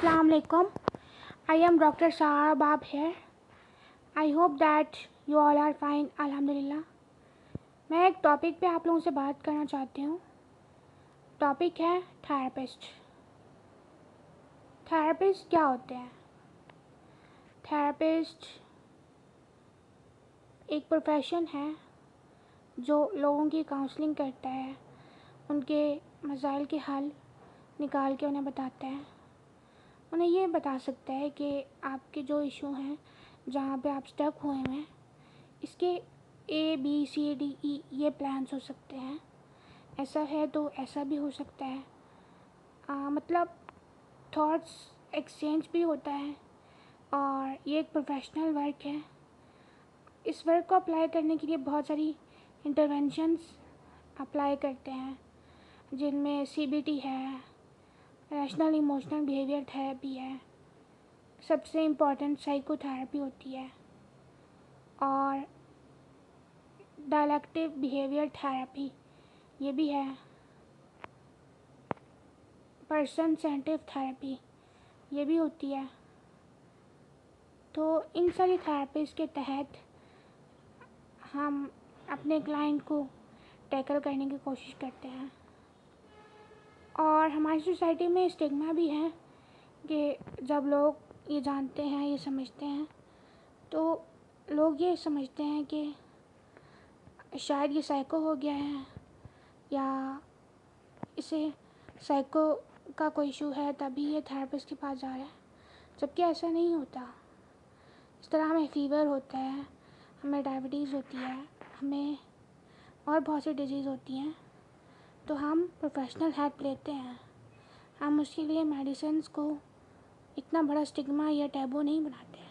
Assalamu alaikum. I am Dr. Sahar Bab here. I hope that you all are fine. Alhamdulillah. मैं एक topic पे आप लोगों से बात करना चाहती हूँ. टॉपिक है थेरेपिस्ट. थेरेपिस्ट क्या होते हैं? थेरेपिस्ट एक प्रोफेशन है जो लोगों की काउंसलिंग करता है, उनके मसाइल के हल निकाल के उन्हें बताता है. उन्हें ये बता सकता है कि आपके जो इशू हैं, जहाँ पे आप स्टक हुए हैं, इसके ABCDE ये प्लान्स हो सकते हैं. ऐसा है तो ऐसा भी हो सकता है. मतलब थॉट्स एक्सचेंज भी होता है और ये एक प्रोफेशनल वर्क है. इस वर्क को अप्लाई करने के लिए बहुत सारी इंटरवेंशंस अप्लाई करते हैं, जिनमें CBT है, रैशनल इमोशनल बिहेवियर थेरेपी है, सबसे इम्पॉर्टेंट साइकोथेरेपी होती है, और डायलेक्टिव बिहेवियर थेरेपी ये भी है, पर्सन सेंट्रिव थेरेपी ये भी होती है. तो इन सारी थेरेपीज़ के तहत हम अपने क्लाइंट को टैकल करने की कोशिश करते हैं. और हमारी सोसाइटी में स्टिग्मा भी है कि जब लोग ये जानते हैं, ये समझते हैं, तो लोग ये समझते हैं कि शायद ये साइको हो गया है या इसे साइको का कोई इशू है, तभी ये थेरेपिस्ट के पास जा रहा है. जबकि ऐसा नहीं होता. इस तरह हमें फ़ीवर होता है, हमें डायबिटीज़ होती है, हमें और बहुत सी डिजीज़ होती हैं, तो हम प्रोफेशनल हेल्प लेते हैं. हम उसके लिए मेडिसिन्स को इतना बड़ा स्टिग्मा या टैबू नहीं बनाते हैं.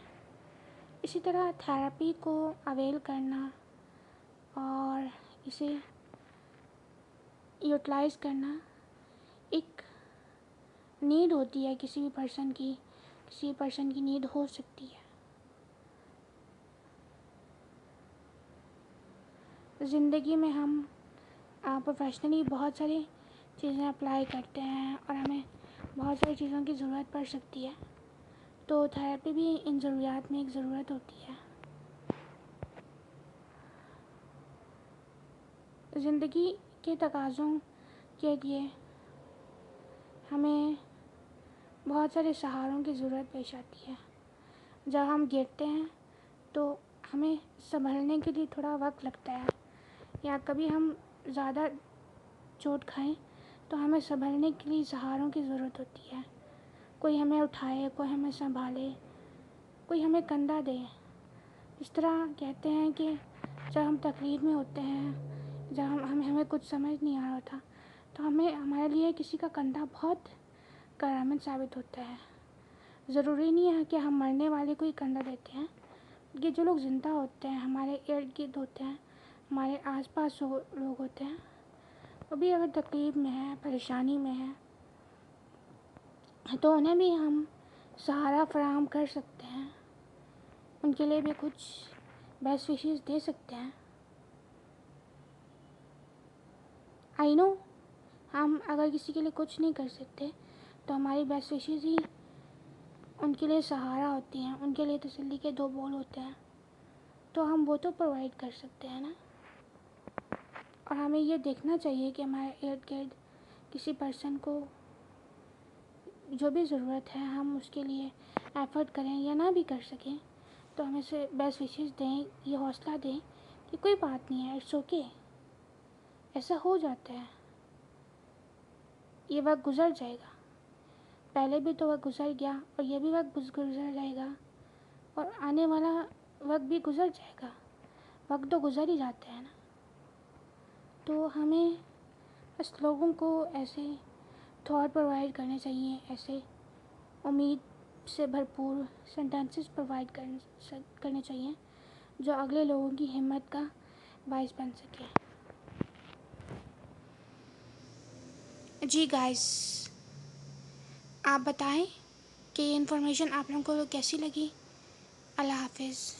इसी तरह थेरेपी को अवेल करना और इसे यूटिलाइज़ करना एक नीड होती है. किसी भी पर्सन की नीड हो सकती है. ज़िंदगी में हम प्रोफेशनली बहुत सारी चीज़ें अप्लाई करते हैं और हमें बहुत सारी चीज़ों की ज़रूरत पड़ सकती है. तो थेरेपी भी इन ज़रूरियात में एक ज़रूरत होती है. ज़िंदगी के तकाज़ों के लिए हमें बहुत सारे सहारों की ज़रूरत पेश आती है. जब हम गिरते हैं तो हमें संभलने के लिए थोड़ा वक्त लगता है, या कभी हम ज़्यादा चोट खाएं तो हमें संभलने के लिए सहारों की ज़रूरत होती है. कोई हमें उठाए, कोई हमें संभाले, कोई हमें कंधा दे. इस तरह कहते हैं कि जब हम तकलीफ़ में होते हैं, जब हमें कुछ समझ नहीं आ रहा था, तो हमारे लिए किसी का कंधा बहुत करामत साबित होता है. ज़रूरी नहीं है कि हम मरने वाले को ही कंधा देते हैं. ये जो लोग ज़िंदा होते हैं, हमारे इर्द गिर्द होते हैं, हमारे आसपास जो लोग होते हैं, वो भी अगर तकलीफ़ में है, परेशानी में है, तो उन्हें भी हम सहारा फराहम कर सकते हैं. उनके लिए भी कुछ बेस्ट विशेस दे सकते हैं. आई नो हम अगर किसी के लिए कुछ नहीं कर सकते, तो हमारी बेस्ट विशेस ही उनके लिए सहारा होती हैं, उनके लिए तसल्ली के दो बोल होते हैं. तो हम वो तो प्रोवाइड कर सकते हैं ना. और हमें ये देखना चाहिए कि हमारे इर्द गिर्द किसी पर्सन को जो भी ज़रूरत है, हम उसके लिए एफ़र्ट करें, या ना भी कर सकें तो हमें से बेस्ट विशेस दें, ये हौसला दें कि कोई बात नहीं है, इट्स ओके, ऐसा हो जाता है, ये वक्त गुज़र जाएगा. पहले भी तो वक्त गुज़र गया और ये भी वक्त गुज़र जाएगा, और आने वाला वक्त भी गुज़र जाएगा. वक्त तो गुज़र ही जाता है ना. तो हमें बस लोगों को ऐसे थॉट प्रोवाइड करने चाहिए, ऐसे उम्मीद से भरपूर सेंटेंसेस प्रोवाइड करने चाहिए जो अगले लोगों की हिम्मत का बाइस बन सके. जी गाइस, आप बताएं कि ये इन्फॉर्मेशन आप लोगों को कैसी लगी. अल्लाह हाफिज़.